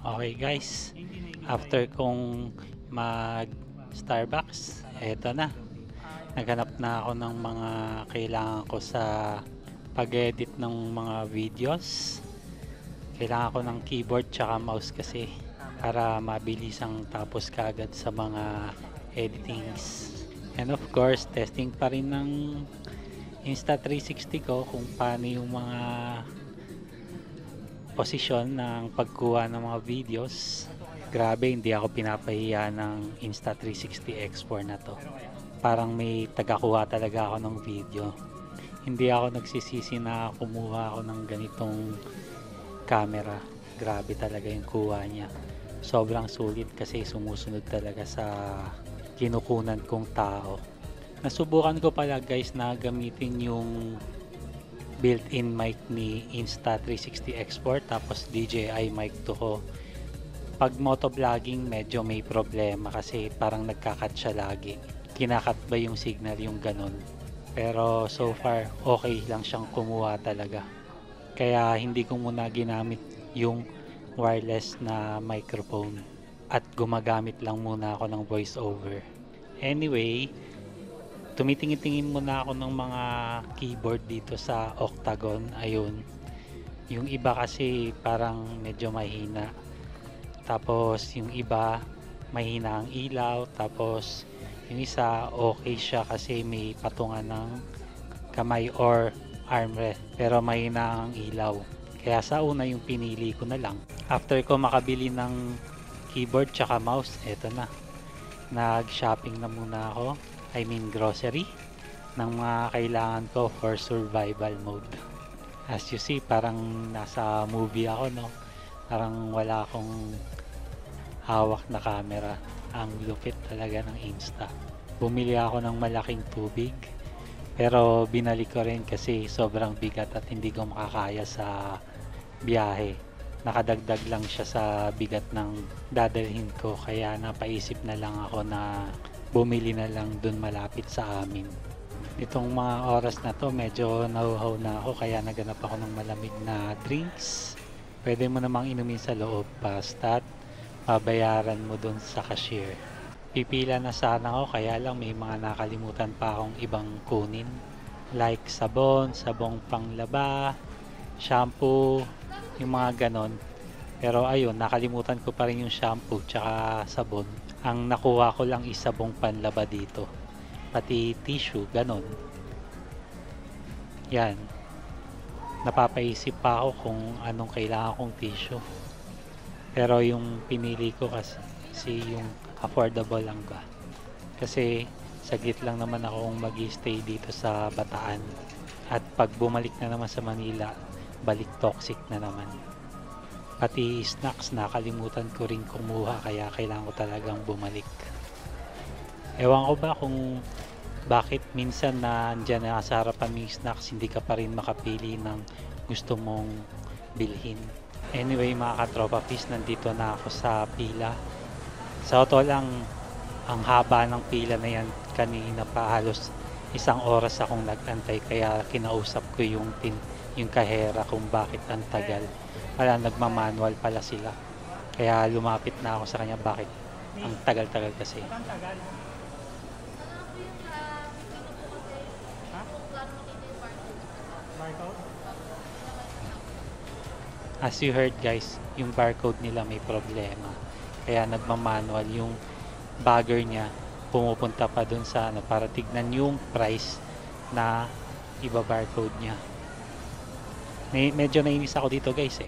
Okay guys, after kong mag Starbucks, eto na. Naghanap na ako ng mga kailangan ko sa pag-edit ng mga videos. Kailangan ko ng keyboard tsaka mouse kasi para mabilisang tapos kaagad sa mga editings. And of course, testing pa rin ng Insta360 ko kung paano yung mga posisyon ng pagkuha ng mga videos. Grabe, hindi ako pinapahiya ng Insta360 X4 na to. Parang may tagakuha talaga ako ng video. Hindi ako nagsisisi na kumuha ako ng ganitong camera. Grabe talaga yung kuha niya. Sobrang sulit kasi sumusunod talaga sa kinukunan kong tao. Nasubukan ko pala guys na gamitin yung built-in mic ni Insta360 Export tapos DJI mic 2 ko. Pag motovlogging medyo may problema kasi parang nagkakat siya lagi. Kinakat ba yung signal yung ganun. Pero so far okay lang siyang kumuha talaga. Kaya hindi ko muna ginamit yung wireless na microphone at gumagamit lang muna ako ng voice over. Anyway, tumitingin-tingin muna ako ng mga keyboard dito sa Octagon. Ayun, yung iba kasi parang medyo mahina, tapos yung iba mahina ang ilaw, tapos yung isa okay siya kasi may patungan ng kamay or armrest pero mahina ang ilaw. Kaya sa una yung pinili ko na lang. After ko makabili ng keyboard tsaka mouse, eto na, nag shopping na muna ako, I mean grocery, ng mga kailangan ko for survival mode. As you see, parang nasa movie ako, no? Parang wala akong hawak na camera. Ang lupit talaga ng Insta. Bumili ako ng malaking tubig, pero binalik ko rin kasi sobrang bigat at hindi ko makakaya sa biyahe. Nakadagdag lang siya sa bigat ng dadalhin ko, kaya napaisip na lang ako na bumili na lang dun malapit sa amin. Itong mga oras na to medyo nauhaw na ako kaya naganap ako ng malamig na drinks. Pwede mo namang inumin sa loob basta't babayaran mo dun sa cashier. Pipila na sana ako kaya lang may mga nakalimutan pa akong ibang kunin. Like sabon, sabong panglaba, shampoo, yung mga ganon. Pero ayun, nakalimutan ko pa rin yung shampoo tsaka sabon. Ang nakuha ko lang is sabong panlaba dito. Pati tissue, ganon. Yan. Napapaisip pa ako kung anong kailangan kong tissue. Pero yung pinili ko kasi yung affordable lang ba. Kasi saglit lang naman akong mag-stay dito sa Bataan. At pag bumalik na naman sa Manila, balik toxic na naman. Pati snacks nakalimutan ko rin kumuha kaya kailangan ko talagang bumalik. Ewan ko ba kung bakit minsan na andyan na sa harapan mo yung snacks hindi ka pa rin makapili ng gusto mong bilhin. Anyway mga katropa fish, nandito na ako sa pila. Sa totoo lang, ang haba ng pila na yan kanina pa, halos 1 oras akong nagantay kaya kinausap ko yung kahera kung bakit ang tagal. Wala, nagmamanual pala sila. Kaya lumapit na ako sa kanya, bakit ang tagal-tagal kasi. As you heard guys, yung barcode nila may problema. Kaya nagmamanual yung bagger niya, pumupunta pa dun sa para tignan yung price na iba barcode niya. Medyo nainis ako dito guys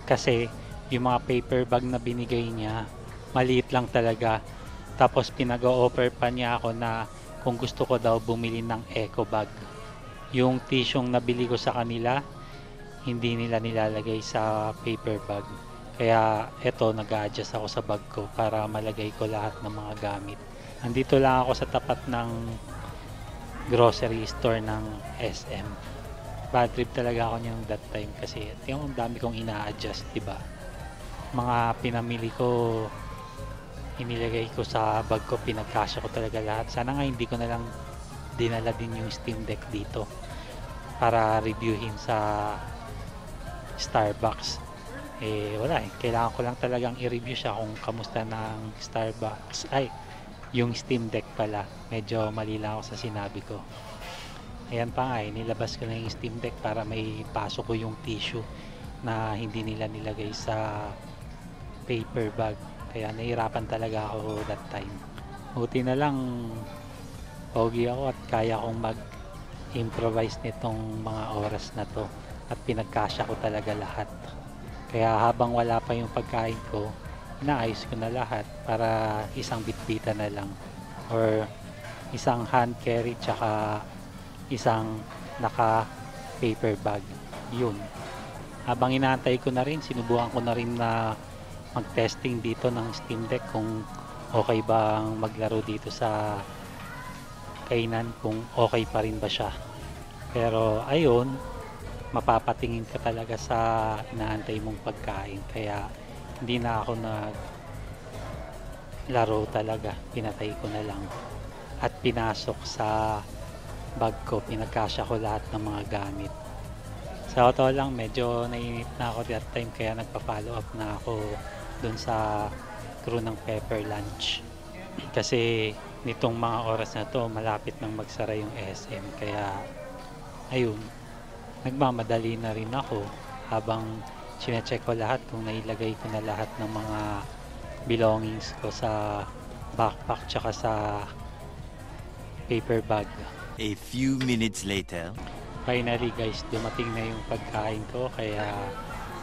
kasi yung mga paper bag na binigay niya maliit lang talaga, tapos pinag-o-offer pa niya ako na kung gusto ko daw bumili ng eco bag. Yung tisyong nabili ko sa kanila hindi nila nilalagay sa paper bag, kaya eto nag-a-adjust ako sa bag ko para malagay ko lahat ng mga gamit. Andito lang ako sa tapat ng grocery store ng SM. Bad trip talaga ako niyang that time kasi yung dami kong ina-adjust, diba? Mga pinamili ko, inilagay ko sa bag ko, pinagkasya ko talaga lahat. Sana nga hindi ko na lang dinala din yung Steam Deck dito para reviewin sa Starbucks. wala kailangan ko lang talagang i-review siya kung kamusta ng Starbucks, yung Steam Deck pala, medyo mali lang ako sa sinabi ko. Ayan pa nga nilabas ko na yung Steam Deck para may pasok ko yung tissue na hindi nila nilagay sa paper bag, kaya nahirapan talaga ako that time. Buti na lang pogi ako at kaya kong mag-improvise nitong mga oras na to at pinagkasya ko talaga lahat. Kaya habang wala pa yung pagkain ko, inaayos ko na lahat para isang bitbita na lang or isang hand carry tsaka isang naka paper bag. Yun. Habang inaantay ko na rin, sinubukan ko na rin na mag-testing dito ng Steam Deck kung okay bang maglaro dito sa kainan, kung okay pa rin ba siya. Pero ayun, mapapatingin ka talaga sa inaantay mong pagkain, kaya hindi na ako naglaro talaga, pinatay ko na lang at pinasok sa bag ko, pinagkasya ko lahat ng mga gamit. Sa totoo lang medyo nainip na ako that time, kaya nagpa-follow up na ako dun sa crew ng Pepper Lunch kasi nitong mga oras na to malapit nang magsara yung SM, kaya ayun, nagmamadali na rin ako habang sinecheck ko lahat kung nailagay ko na lahat ng mga belongings ko sa backpack tsaka sa paper bag. A few minutes later. Finally guys, dumating na yung pagkain ko, kaya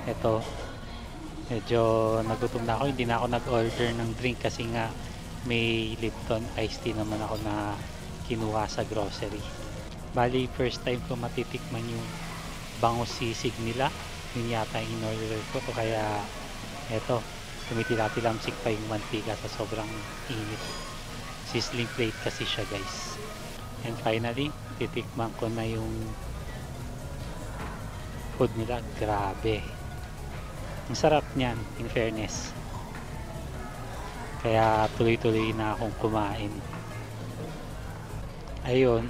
eto, medyo nagutom na ako. Hindi na ako nag-order ng drink kasi nga may Lipton iced tea naman ako na kinuha sa grocery. Bali first time ko matitikman yung bangus sisig nila, yun yata yung in-order ko, kaya eto, tumitila-tilamsik pa yung mantika sa sobrang init. Sizzling plate kasi siya guys. And finally, titikman ko na yung food nila. Grabe, ang sarap niyan in fairness, kaya tuloy-tuloy na akong kumain. Ayun,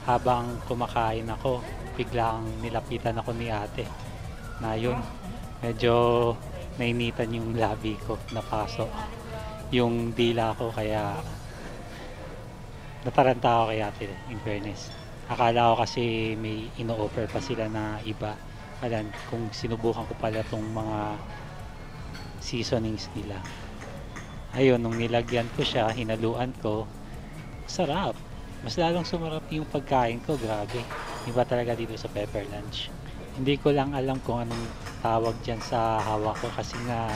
habang kumakain ako, biglang nilapitan ako ni ate na yun, medyo nainitan yung labi ko, napasok yung dila ko, kaya nataranta ako kay ate in fairness. Akala ko kasi may ino-offer pa sila na iba, kung sinubukan ko pala tong mga seasonings nila. Ayun, nung nilagyan ko siya, hinaluan ko, sarap, mas lalong sumarap yung pagkain ko. Grabe, iba talaga dito sa Pepper Lunch. Hindi ko lang alam kung anong tawag dyan sa hawak ko kasi nga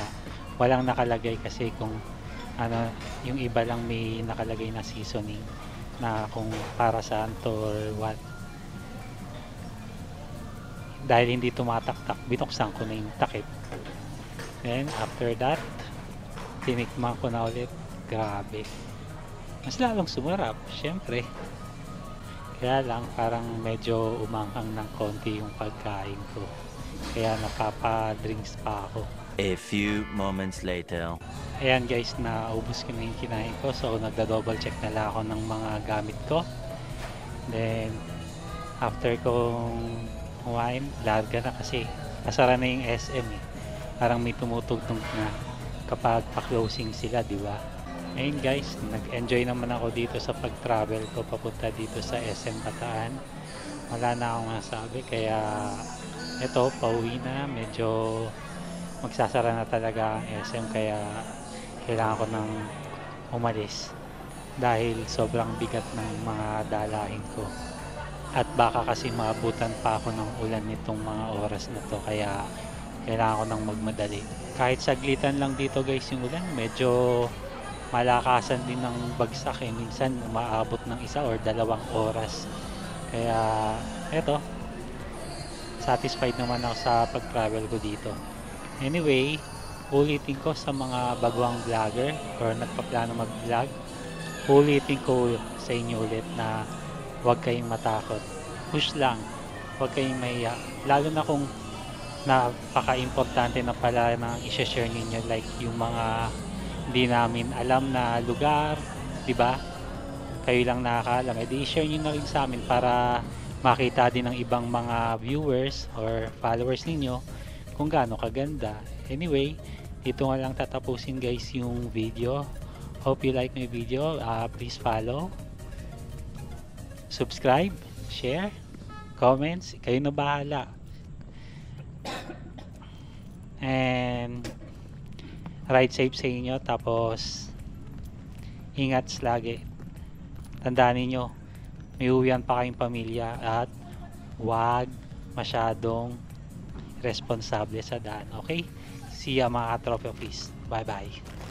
walang nakalagay, kasi kung ano, yung iba lang may nakalagay na seasoning na kung para saan to or what. Dahil hindi tumataktak, binuksan ko na yung takip. Then after that, tinikman ko na ulit. Grabe, mas lalong sumarap syempre. Kaya lang parang medyo umanghang ng konti yung pagkain ko, kaya napapa-drinks pa ako. A few moments later. Ayan guys, naubos ko na yung kinain ko, so nagda-double check na lang ako ng mga gamit ko. Then after kong kumain, larga na kasi nasara na yung SM eh. Parang may tumutugtog na kapag pa-closing sila, di ba? Ayun guys, nag-enjoy naman ako dito sa pag-travel ko papunta dito sa SM Bataan. Wala na akong masabi, kaya eto, pauwi na. Medyo magsasara na talaga ang SM, kaya kailangan ko nang umalis dahil sobrang bigat ng mga dalahin ko. At baka kasi maabutan pa ako ng ulan nitong mga oras na to, kaya kailangan ko nang magmadali. Kahit saglitan lang dito guys yung ulan, medyo malakasan din ng bagsak eh. Minsan umaabot ng 1 or 2 oras. Kaya eto, satisfied naman ako sa pag-travel ko dito. Anyway, ulitin ko sa mga baguang vlogger or nagpaplano mag-vlog, ulitin ko sa inyo ulit na huwag kayong matakot. Push lang, huwag kayong mahiya. Lalo na kung napaka-importante na pala na i-share ninyo, like yung mga hindi namin alam na lugar, di ba? Kayo lang nakakaalam, edi i-share nyo na rin sa amin para makita din ng ibang mga viewers or followers ninyo kung gaano kaganda Anyway, ito nga lang tatapusin guys yung video. Hope you like my video. Please follow, subscribe, share, comments, kayo na bahala. And ride safe sa inyo, tapos ingat lagi. Tandaan niyo, may uwian pa kayong pamilya at wag masyadong responsable sa daan. Okay? See ya mga ka-trophy office. Bye bye.